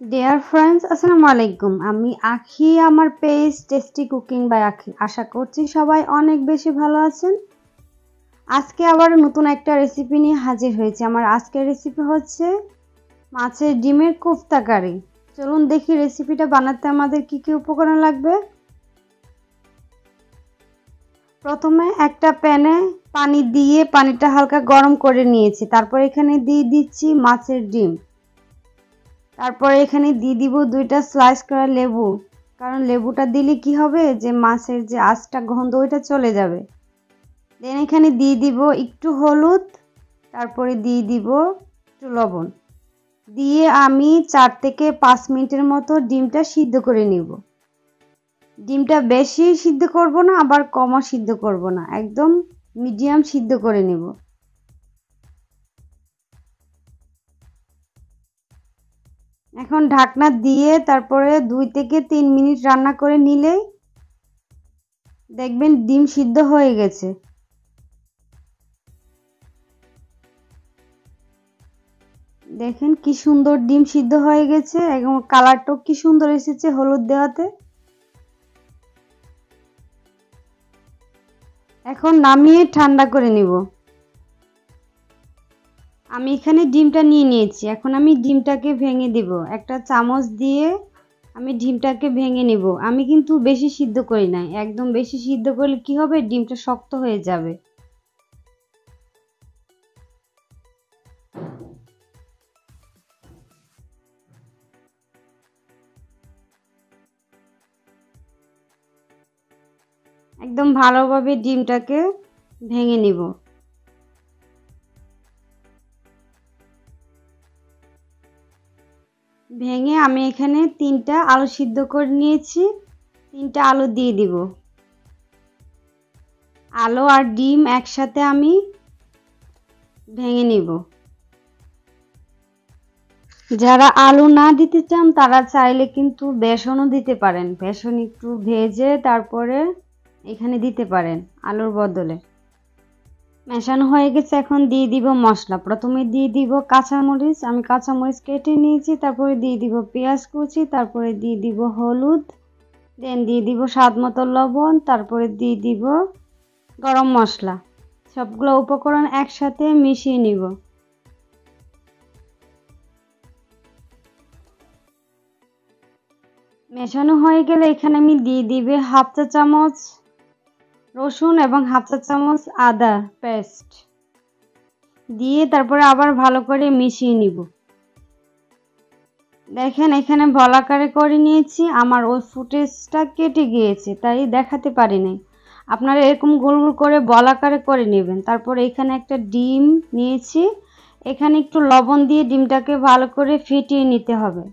Dear friends, আসসালামু আলাইকুম। আমি আখি, আমার পেজ টেস্টি কুকিং বাই আখি। আশা করছি সবাই অনেক বেশি ভালো আছেন। আজকে আবার নতুন একটা রেসিপি নিয়ে হাজির হয়েছি। আমার আজকের রেসিপি হচ্ছে মাছের ডিমের কোফতা কারি। চলুন দেখি রেসিপিটা বানাতে আমাদের কি কি উপকরণ লাগবে। প্রথমে একটা প্যানে পানি দিয়ে পানিটা হালকা গরম করে নিয়েছি। তারপর এখানে দিয়ে দিচ্ছি মাছের ডিম। তারপরে এখানে দিয়ে দিব 2টা স্লাইস করা লেবু, কারণ লেবুটা দিলে কি হবে যে মাছের যে আঁশটা গন্ধ ওইটা চলে যাবে। দেন এখানে দিয়ে দিব একটু হলুদ, তারপরে দিয়ে দিব একটু লবণ, দিয়ে আমি 4 থেকে 5 মিনিটের মতো ডিমটা সিদ্ধ করে নিব। ডিমটা বেশি সিদ্ধ করব না, আবার কমও সিদ্ধ করব না, একদম মিডিয়াম সিদ্ধ করে নিব। এখন ঢাকনা দিয়ে তারপরে 2 থেকে 3 মিনিট রান্না করে নিলেই দেখবেন ডিম সিদ্ধ হয়ে গেছে। দেখেন কি সুন্দর ডিম সিদ্ধ হয়ে গেছে এবং কালারটাও কি সুন্দর এসেছে হলুদ দেওয়াতে। এখন নামিয়ে ঠান্ডা করে নিব। আমি এখানে ডিমটা নিয়ে নিয়েছি। এখন আমি ডিমটাকে ভেঙে দিব। একটা চামচ দিয়ে আমি ডিমটাকে ভেঙে নিব। আমি কিন্তু বেশি সিদ্ধ করি নাই, একদম বেশি সিদ্ধ করলে কি হবে, ডিমটা শক্ত হয়ে যাবে। একদম ভালোভাবে ডিমটাকে ভেঙে নিব। ভেঙে আমি এখানে 3টা আলু সিদ্ধ করে নিয়েছি। 3টা আলু দিয়ে দিব। আলু আর ডিম একসাথে আমি ভেঙে নিব। যারা আলু না দিতে চান তারা চাইলে কিন্তু বেসনও দিতে পারেন। বেসন একটু ভেজে তারপরে এখানে দিতে পারেন আলুর বদলে। মেশানো হয়ে গেছে, এখন দিয়ে দিব মশলা। প্রথমে দিয়ে দিব কাঁচামরিচ, আমি কাঁচামরিচ কেটে নিয়েছি। তারপরে দিয়ে দিব পেঁয়াজ কুচি, তারপরে দিয়ে দিব হলুদ, দেন দিয়ে দিব স্বাদ মতো লবণ, তারপরে দিয়ে দিব গরম মশলা। সবগুলো উপকরণ একসাথে মিশিয়ে নিব। মেশানো হয়ে গেলে এখানে আমি দিয়ে দিবে 1/2 চা চামচ রসুন এবং 1/2 চা চামচ আদা পেস্ট দিয়ে তারপরে আবার ভালো করে মিশিয়ে নিব। দেখেন এখানে বলাকারে করে নিয়েছি। আমার ওই ফুটেজটা কেটে গিয়েছে তাই দেখাতে পারি নাই। আপনারা এরকম গোল গোল করে বলাকারে করে নেবেন। তারপরে এখানে একটা ডিম নিয়েছি। এখানে একটু লবণ দিয়ে ডিমটাকে ভালো করে ফেটিয়ে নিতে হবে।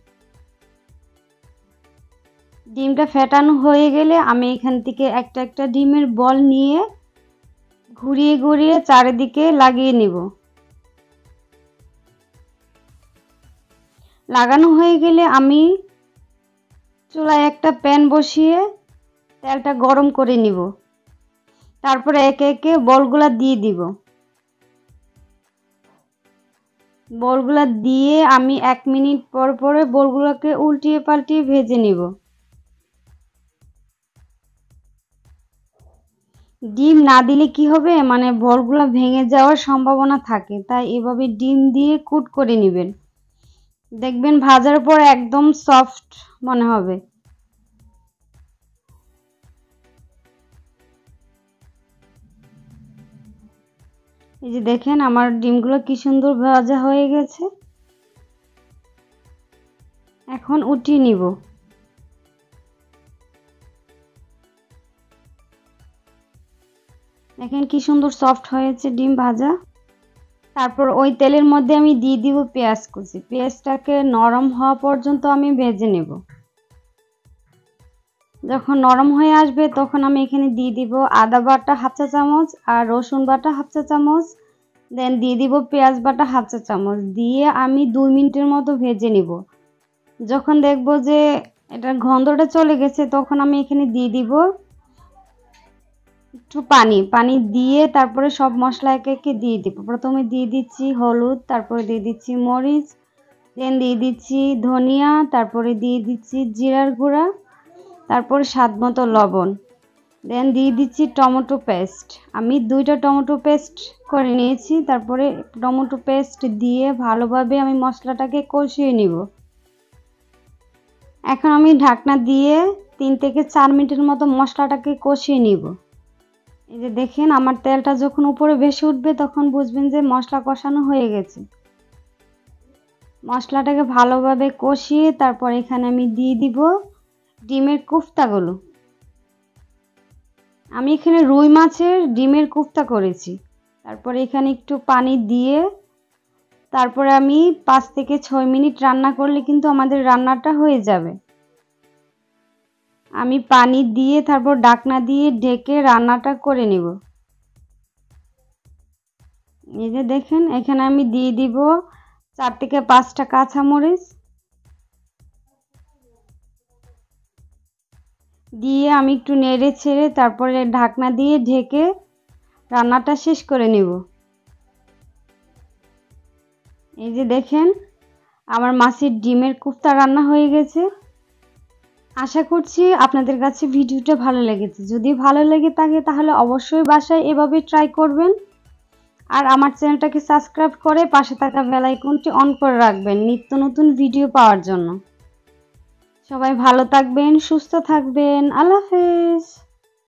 ডিমটা ফেটানো হয়ে গেলে আমি এখান থেকে একটা একটা ডিমের বল নিয়ে ঘুরিয়ে ঘুরিয়ে চারিদিকে লাগিয়ে নিব। লাগানো হয়ে গেলে আমি চুলায় একটা প্যান বসিয়ে তেলটা গরম করে নিব। তারপরে একে একে বলগুলা দিয়ে দিব। বলগুলা দিয়ে আমি 1 মিনিট পর পরে বলগুলোকে উল্টিয়ে পাল্টিয়ে ভেজে নিব। ডিম না দিলে কি হবে, মানে বলগুলো ভেঙে যাওয়ার সম্ভাবনা থাকে, তাই এভাবে ডিম দিয়ে কুট করে নেবেন। দেখবেন ভাজার পর একদম সফট মনে হবে। এই যে দেখেন আমার ডিমগুলো কি সুন্দর ভাজা হয়ে গেছে। এখন উঠিয়ে নিব। দেখেন কি সুন্দর সফট হয়েছে ডিম ভাজা। তারপর ওই তেলের মধ্যে আমি দিয়ে দিব পেঁয়াজ কুচি। পেঁয়াজটাকে নরম হওয়া পর্যন্ত আমি ভেজে নেব। যখন নরম হয়ে আসবে তখন আমি এখানে দিয়ে দিব আদা বাটা 1/2 চা চামচ আর রসুন বাটা 1/2 চা চামচ, দেন দিয়ে দিব পেঁয়াজ বাটা 1/2 চা চামচ, দিয়ে আমি 2 মিনিটের মতো ভেজে নিব। যখন দেখব যে এটার গন্ধটা চলে গেছে তখন আমি এখানে দিয়ে দিব একটু পানি। পানি দিয়ে তারপরে সব মশলা একে একে দিয়ে দিব। প্রথমে দিয়ে দিচ্ছি হলুদ, তারপরে দিয়ে দিচ্ছি মরিচ, দেন দিয়ে দিচ্ছি ধনিয়া, তারপরে দিয়ে দিচ্ছি জিরার গুঁড়া, তারপর স্বাদ মতো লবণ। দেন দিয়ে দিচ্ছি টমেটো পেস্ট। আমি 2টা টমেটো পেস্ট করে নিয়েছি। তারপরে টমেটো পেস্ট দিয়ে ভালোভাবে আমি মশলাটাকে কষিয়ে নিব। এখন আমি ঢাকনা দিয়ে 3 থেকে 4 মিনিটের মতো মশলাটাকে কষিয়ে নিব। এই যে দেখেন আমার তেলটা যখন উপরে ভেসে উঠবে তখন বুঝবেন যে মশলা কষানো হয়ে গেছে। মশলাটাকে ভালোভাবে কষিয়ে তারপর এখানে আমি দিয়ে দিব ডিমের কোফতাগুলো। আমি এখানে রুই মাছের ডিমের কোফতা করেছি। তারপরে এখানে একটু পানি দিয়ে তারপরে আমি 5 থেকে 6 মিনিট রান্না করলে কিন্তু আমাদের রান্নাটা হয়ে যাবে। আমি পানি দিয়ে তারপর ঢাকনা দিয়ে ঢেকে রান্নাটা করে নিব। এই যে দেখেন এখানে আমি দিয়ে দিব 4 থেকে 5টা কাঁচামরিচ, দিয়ে আমি একটু নেড়ে ছেড়ে তারপরে ঢাকনা দিয়ে ঢেকে রান্নাটা শেষ করে নিব। এই যে দেখেন আমার মাছের ডিমের কোফতা রান্না হয়ে গেছে। আশা করছি আপনাদের কাছে ভিডিওটা ভালো লেগেছে। যদি ভালো লেগে থাকে তাহলে অবশ্যই বাসায় এভাবে ট্রাই করবেন। আর আমার চ্যানেলটাকে সাবস্ক্রাইব করে পাশে থাকা বেল আইকনটি অন করে রাখবেন নিত্য নতুন ভিডিও পাওয়ার জন্য। সবাই ভালো থাকবেন, সুস্থ থাকবেন। আল্লাহ হাফেজ।